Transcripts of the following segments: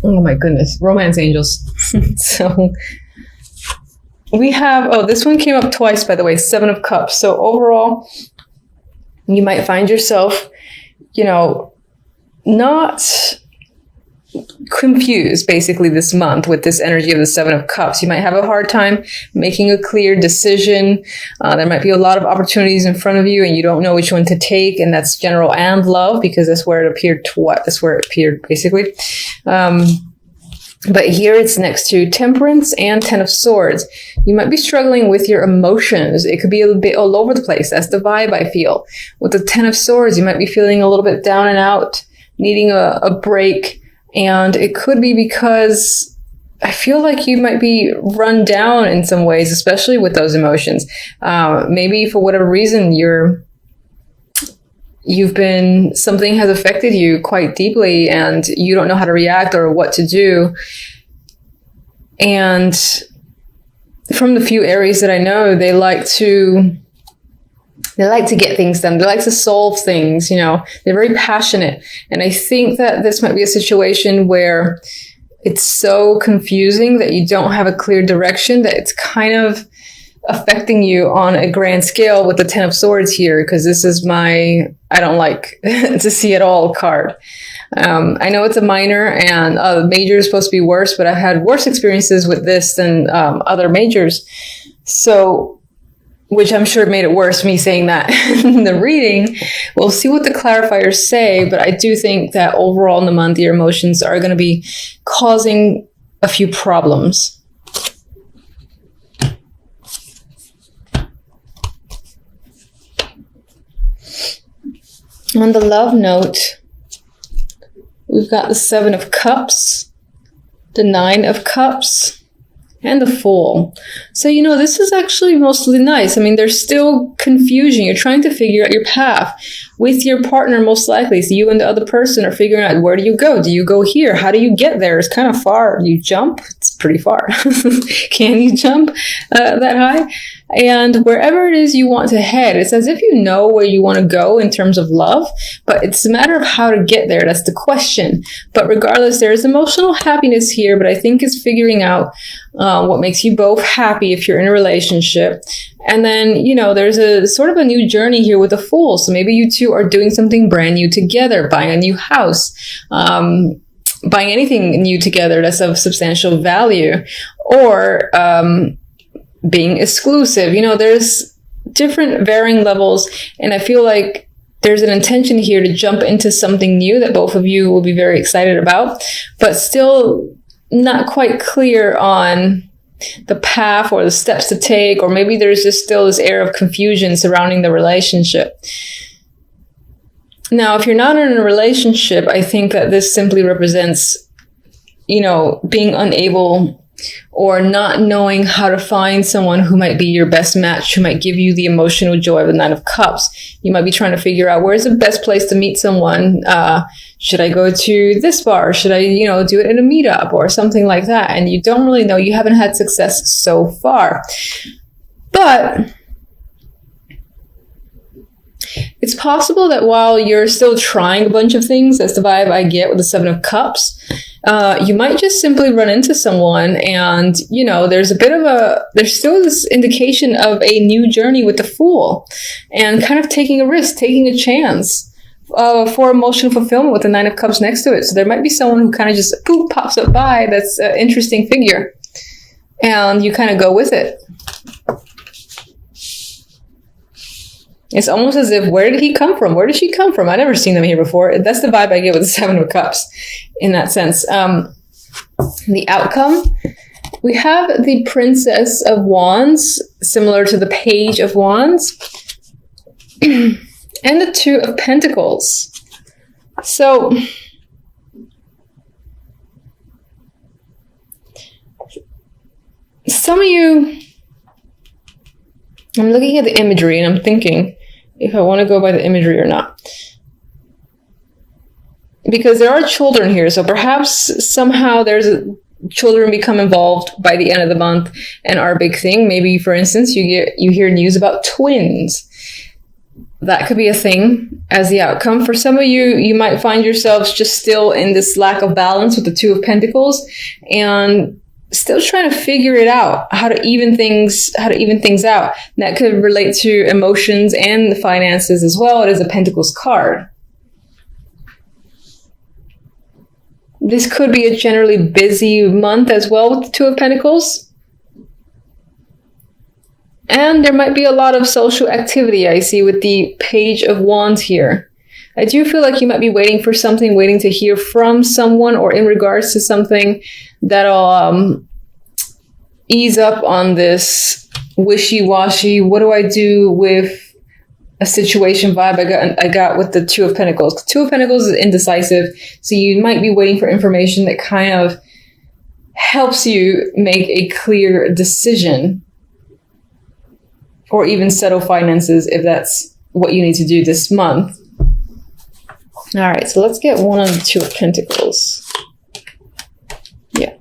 Oh my goodness, romance angels. So we have, oh, this one came up twice, by the way, Seven of Cups. So overall, you might find yourself, not confused basically this month with this energy of the Seven of Cups. You might have a hard time making a clear decision. There might be a lot of opportunities in front of you and you don't know which one to take, and that's general and love, because that's where it appeared that's where it appeared basically. But here it's next to Temperance and Ten of Swords. You might be struggling with your emotions. It could be a bit all over the place. That's the vibe I feel. With the Ten of Swords, you might be feeling a little bit down and out, needing a break. And it could be because I feel like you might be run down in some ways, especially with those emotions. Maybe for whatever reason, something has affected you quite deeply and you don't know how to react or what to do. And from the few Aries that I know, they like to get things done. They like to solve things, they're very passionate. And I think that this might be a situation where it's so confusing that you don't have a clear direction, that it's kind of affecting you on a grand scale with the Ten of Swords here, because this is my I don't like to see it all card. I know it's a minor and major is supposed to be worse, but I've had worse experiences with this than other majors. So, which I'm sure made it worse, me saying that in the reading. We'll see what the clarifiers say, but I do think that overall in the month, your emotions are going to be causing a few problems. On the love note, we've got the Seven of Cups, the Nine of Cups, and the Fool. So, this is actually mostly nice. I mean, there's still confusion. You're trying to figure out your path with your partner, most likely. So you and the other person are figuring out, where do you go? Do you go here? How do you get there? It's kind of far. You jump? It's pretty far. Can you jump that high? And wherever it is you want to head, it's as if you know where you want to go in terms of love, but it's a matter of how to get there. That's the question. But regardless, there is emotional happiness here, but I think it's figuring out what makes you both happy if you're in a relationship. And then, there's a sort of a new journey here with the Fool. So maybe you two are doing something brand new together, buying a new house, buying anything new together that's of substantial value, or being exclusive. There's different varying levels, and I feel like there's an intention here to jump into something new that both of you will be very excited about, but still not quite clear on the path or the steps to take, or maybe there's just still this air of confusion surrounding the relationship. Now, if you're not in a relationship, I think that this simply represents, being unable or not knowing how to find someone who might be your best match, who might give you the emotional joy of the Nine of Cups. You might be trying to figure out, where's the best place to meet someone? Should I go to this bar? Should I, do it in a meetup or something like that? And you don't really know. You haven't had success so far. But it's possible that while you're still trying a bunch of things, that's the vibe I get with the Seven of Cups, you might just simply run into someone and, there's still this indication of a new journey with the Fool and kind of taking a risk, taking a chance for emotional fulfillment with the Nine of Cups next to it. So there might be someone who kind of just pops up by that's an interesting figure and you kind of go with it. It's almost as if, where did he come from? Where did she come from? I've never seen them here before. That's the vibe I get with the Seven of Cups in that sense. The outcome, we have the Princess of Wands, similar to the Page of Wands, and the Two of Pentacles. So, some of you, I'm looking at the imagery and I'm thinking if I want to go by the imagery or not. Because there are children here, so perhaps somehow children become involved by the end of the month and are a big thing. Maybe, for instance, you hear news about twins. that could be a thing as the outcome. For some of you, you might find yourselves just still in this lack of balance with the Two of Pentacles and still trying to figure it out, how to even things out. And that could relate to emotions and the finances as well. It is a Pentacles card. This could be a generally busy month as well with the Two of Pentacles. And there might be a lot of social activity I see with the Page of Wands here. I do feel like you might be waiting for something, waiting to hear from someone or in regards to something that'll ease up on this wishy-washy, what do I do with a situation vibe I got with the Two of Pentacles. Two of Pentacles is indecisive, so you might be waiting for information that kind of helps you make a clear decision. Or even settle finances if that's what you need to do this month. All right, so let's get one on the Two of Pentacles. Yeah.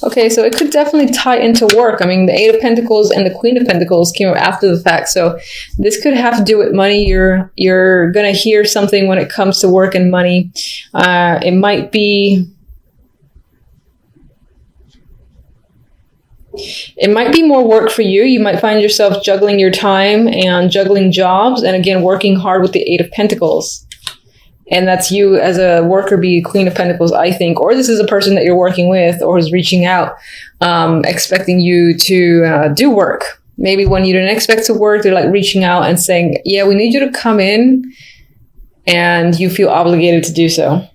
Okay, so it could definitely tie into work. I mean, the Eight of Pentacles and the Queen of Pentacles came up after the fact. So this could have to do with money. You're going to hear something when it comes to work and money. It might be... It might be more work for you. You might find yourself juggling your time and juggling jobs. And again, working hard with the Eight of Pentacles. And that's you as a worker, be Queen of Pentacles, I think. Or this is a person that you're working with or is reaching out, expecting you to do work. Maybe when you didn't expect to work, they're like reaching out and saying, yeah, we need you to come in. And you feel obligated to do so.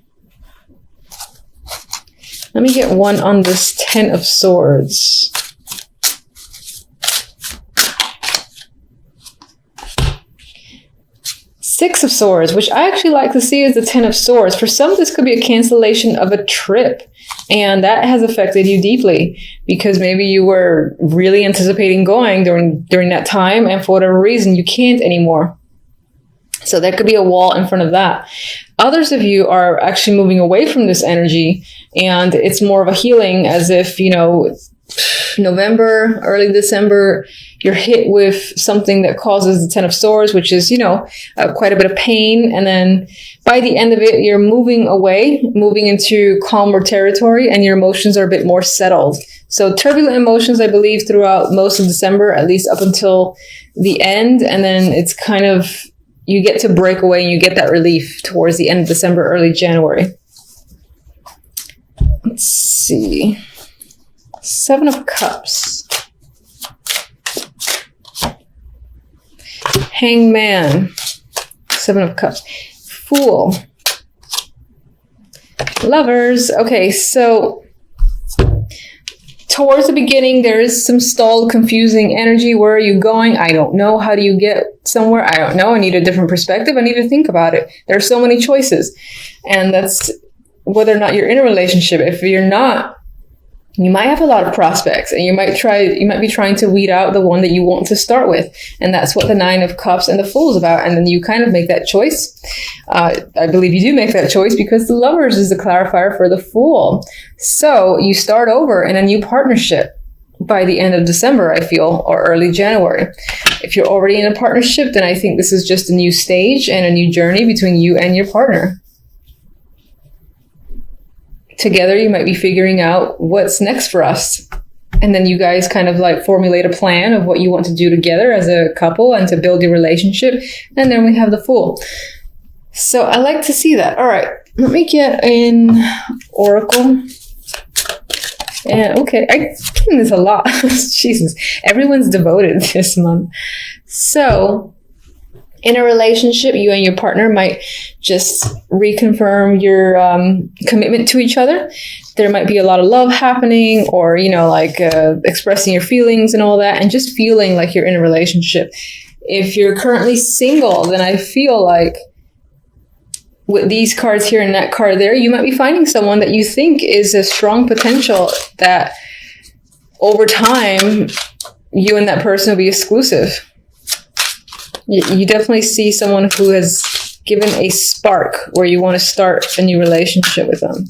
Let me get one on this Ten of Swords. Six of Swords, which I actually like to see as the Ten of Swords. For some, this could be a cancellation of a trip. And that has affected you deeply because maybe you were really anticipating going during that time. And for whatever reason, you can't anymore. So there could be a wall in front of that. Others of you are actually moving away from this energy. And it's more of a healing, as if, you know, November, early December, you're hit with something that causes the Ten of Swords, which is, you know, quite a bit of pain. And then by the end of it, you're moving away, moving into calmer territory, and your emotions are a bit more settled. So turbulent emotions, I believe, throughout most of December, at least up until the end. And then it's kind of, you get to break away and you get that relief towards the end of December, early January. Let's see. Seven of Cups. Hangman. Seven of Cups. Fool. Lovers. Okay, so towards the beginning, there is some stalled, confusing energy. Where are you going? I don't know. How do you get somewhere? I don't know. I need a different perspective. I need to think about it. There are so many choices. And that's whether or not you're in a relationship. If you're not, you might have a lot of prospects, and you might be trying to weed out the one that you want to start with. And that's what the Nine of Cups and the Fool is about. And then you kind of make that choice. I believe you do make that choice because the Lovers is the clarifier for the Fool. So you start over in a new partnership by the end of December, I feel, or early January. If you're already in a partnership, then I think this is just a new stage and a new journey between you and your partner. Together, you might be figuring out what's next for us. And then you guys kind of like formulate a plan of what you want to do together as a couple and to build your relationship. And then we have the Fool. So I like to see that. All right, let me get an oracle. And okay, I'm getting this a lot. Jesus, everyone's devoted this month. So in a relationship, you and your partner might just reconfirm your commitment to each other. There might be a lot of love happening, or, you know, like expressing your feelings and all that, and just feeling like you're in a relationship. If you're currently single, then I feel like with these cards here and that card there, you might be finding someone that you think is a strong potential that over time, you and that person will be exclusive. You definitely see someone who has given a spark where you want to start a new relationship with them.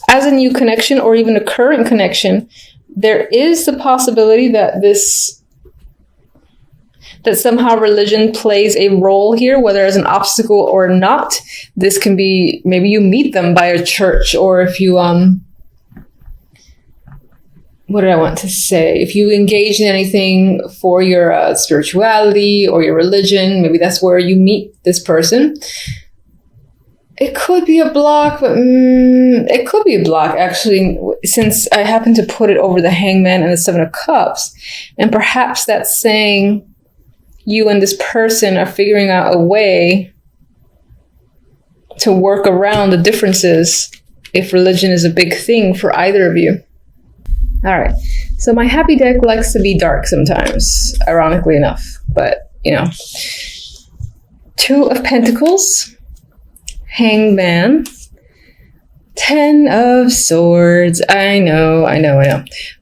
As a new connection or even a current connection, there is the possibility that that somehow religion plays a role here, whether as an obstacle or not. This can be, maybe you meet them by a church, or if you, what did I want to say? If you engage in anything for your spirituality or your religion, maybe that's where you meet this person. It could be a block, but it could be a block, actually, since I happen to put it over the Hangman and the Seven of Cups. And perhaps that's saying you and this person are figuring out a way to work around the differences if religion is a big thing for either of you. All right, so my happy deck likes to be dark sometimes, ironically enough, but, you know. Two of Pentacles, Hangman, Ten of Swords. I know.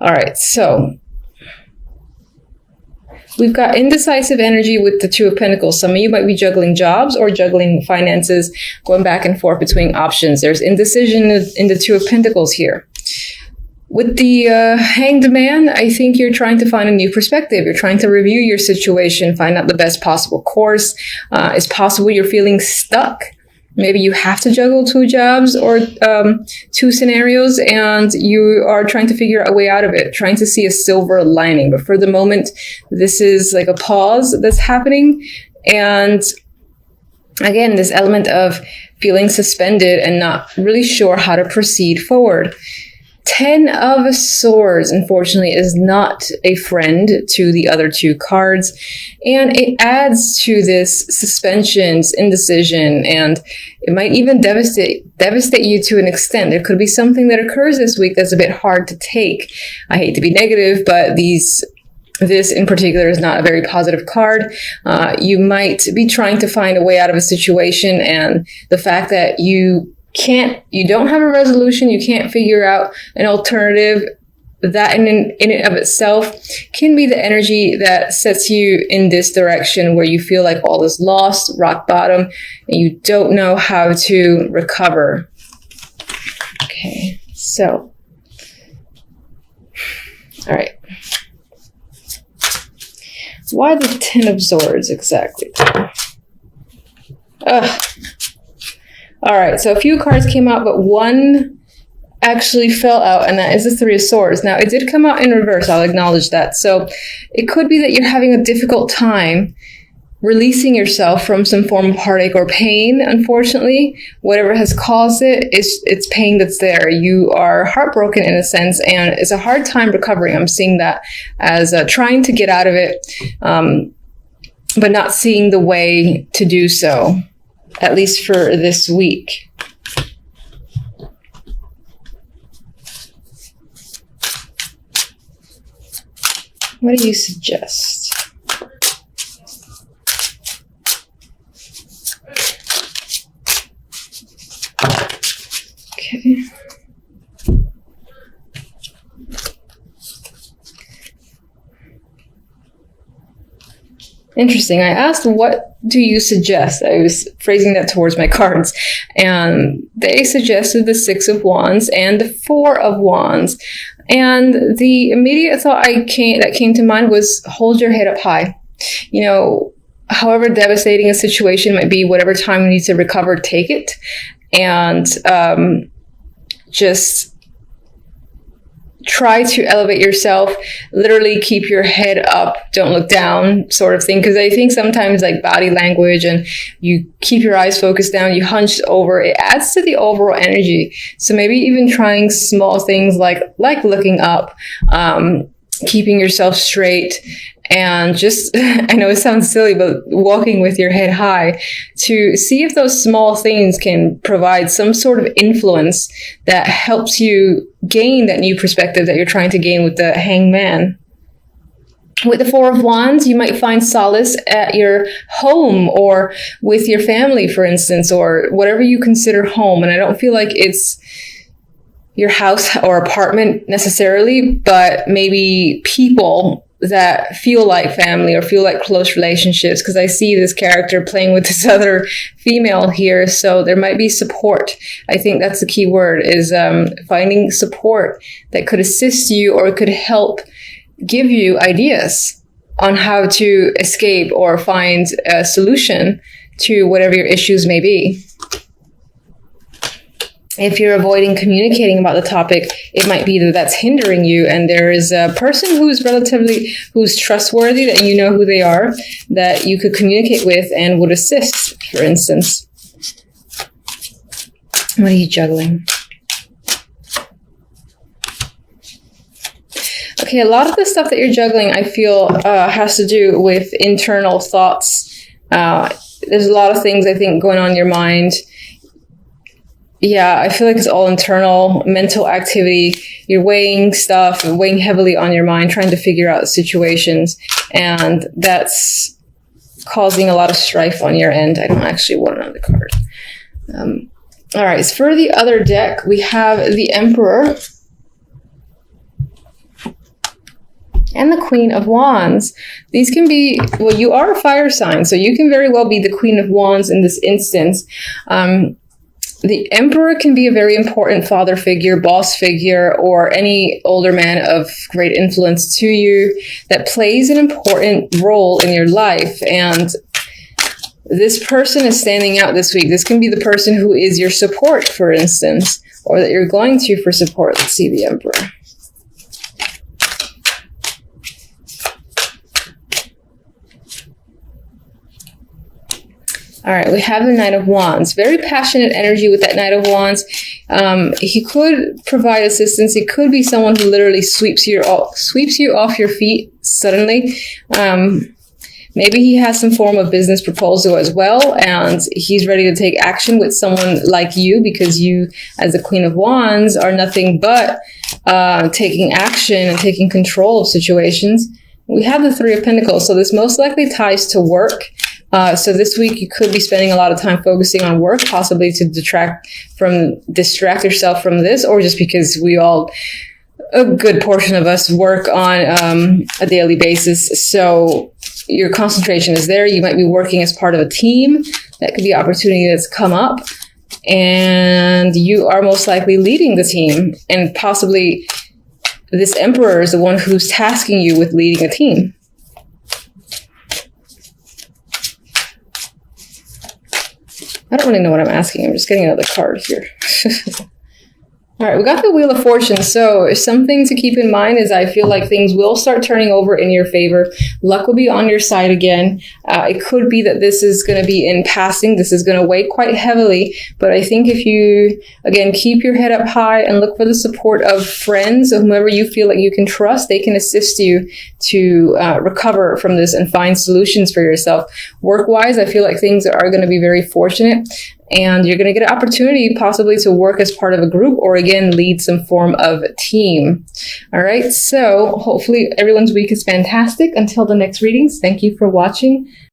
All right, so we've got indecisive energy with the Two of Pentacles. Some of you might be juggling jobs or juggling finances, going back and forth between options. There's indecision in the Two of Pentacles here. With the Hanged Man, I think you're trying to find a new perspective. You're trying to review your situation, find out the best possible course. It's possible you're feeling stuck. Maybe you have to juggle two jobs or two scenarios, and you are trying to figure out a way out of it, trying to see a silver lining. But for the moment, this is like a pause that's happening. And again, this element of feeling suspended and not really sure how to proceed forward. Ten of Swords, unfortunately, is not a friend to the other two cards, and it adds to this suspensions, indecision, and it might even devastate you to an extent. There could be something that occurs this week that's a bit hard to take. I hate to be negative, but this in particular is not a very positive card. You might be trying to find a way out of a situation, and the fact that you don't have a resolution, you can't figure out an alternative, that in and of itself can be the energy that sets you in this direction where you feel like all is lost, rock bottom, and you don't know how to recover. Okay, so, all right. Why the Ten of Swords exactly? All right, so a few cards came out, but one actually fell out, and that is the Three of Swords. Now, it did come out in reverse, I'll acknowledge that. So it could be that you're having a difficult time releasing yourself from some form of heartache or pain, unfortunately. Whatever has caused it, it's pain that's there. You are heartbroken in a sense, and it's a hard time recovering. I'm seeing that as trying to get out of it, but not seeing the way to do so. At least for this week. What do you suggest? Okay. Interesting. I asked, what do you suggest? I was phrasing that towards my cards. And they suggested the Six of Wands and the Four of Wands. And the immediate thought that came to mind was, hold your head up high. You know, however devastating a situation might be, whatever time you need to recover, take it. And just try to elevate yourself, literally keep your head up, don't look down, sort of thing. Because I think sometimes like body language and you keep your eyes focused down, you hunch over, it adds to the overall energy. So maybe even trying small things like looking up, keeping yourself straight, and just, I know it sounds silly, but walking with your head high to see if those small things can provide some sort of influence that helps you gain that new perspective that you're trying to gain with the Hangman. With the Four of Wands, you might find solace at your home or with your family, for instance, or whatever you consider home. And I don't feel like it's your house or apartment necessarily, but maybe people that feel like family or feel like close relationships, because I see this character playing with this other female here. So there might be support. I think that's the key word, is finding support that could assist you or could help give you ideas on how to escape or find a solution to whatever your issues may be. If you're avoiding communicating about the topic, it might be that that's hindering you, and there is a person who's trustworthy, that you know who they are, that you could communicate with and would assist, for instance. What are you juggling? Okay, a lot of the stuff that you're juggling, I feel, has to do with internal thoughts. There's a lot of things, I think, going on in your mind. Yeah, I feel like it's all internal, mental activity. You're weighing stuff, weighing heavily on your mind, trying to figure out situations. And that's causing a lot of strife on your end. I don't actually want another card. All right, so for the other deck, we have the Emperor and the Queen of Wands. These can be, well, you are a fire sign, so you can very well be the Queen of Wands in this instance. The Emperor can be a very important father figure, boss figure, or any older man of great influence to you that plays an important role in your life. And this person is standing out this week. This can be the person who is your support, for instance, or that you're going to for support. Let's see the Emperor. All right, we have the Knight of Wands. Very passionate energy with that Knight of Wands. He could provide assistance. He could be someone who literally sweeps you off your feet suddenly. Maybe he has some form of business proposal as well, and he's ready to take action with someone like you, because you, as the Queen of Wands, are nothing but taking action and taking control of situations. We have the Three of Pentacles, so this most likely ties to work. So this week you could be spending a lot of time focusing on work, possibly to distract yourself from this, or just because a good portion of us work on a daily basis. So your concentration is there. You might be working as part of a team. That could be an opportunity that's come up, and you are most likely leading the team, and possibly this Emperor is the one who's tasking you with leading a team. I don't really know what I'm asking. I'm just getting another card here. All right, we got the Wheel of Fortune. So something to keep in mind is I feel like things will start turning over in your favor. Luck will be on your side again. It could be that this is going to be in passing. This is going to weigh quite heavily. But I think if you, again, keep your head up high and look for the support of friends or whomever you feel like you can trust, they can assist you to recover from this and find solutions for yourself. Work-wise, I feel like things are going to be very fortunate. And you're going to get an opportunity possibly to work as part of a group, or again, lead some form of team. All right. So hopefully everyone's week is fantastic. Until the next readings, thank you for watching.